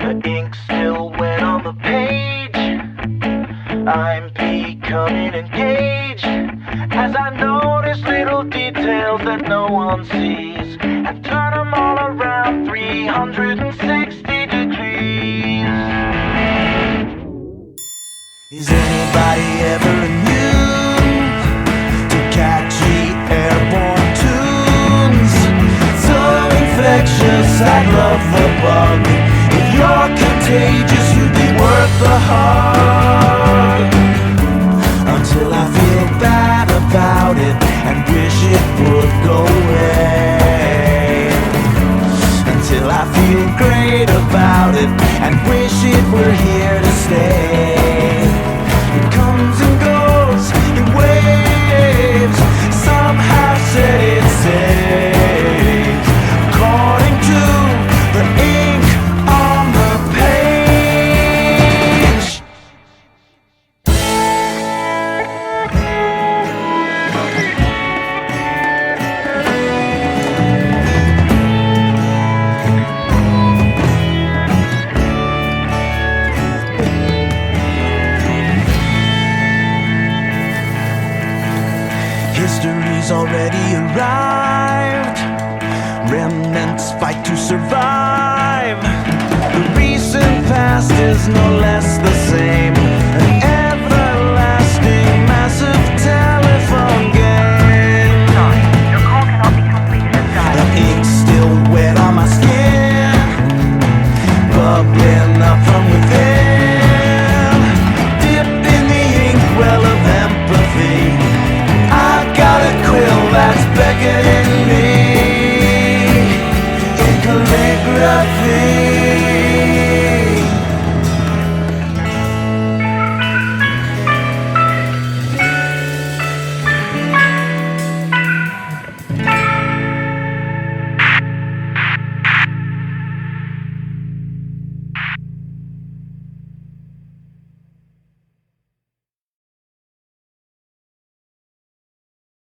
The ink's still wet on the page. I'm becoming engaged as I notice little details that no one sees and turn them all around 360 degrees. Is anybody ever immune to catchy airborne tunes? So infectious, I'd love the bug. If you're contagious, you'd be worth the hug. Until I feel bad about it and wish it would go away. Until I feel great about it and wish it were here to stay. It comes and goes in waves, somehow set it safe, according to the ink on the page. History's already arrived. Remnants fight to survive. The recent past is no less the same.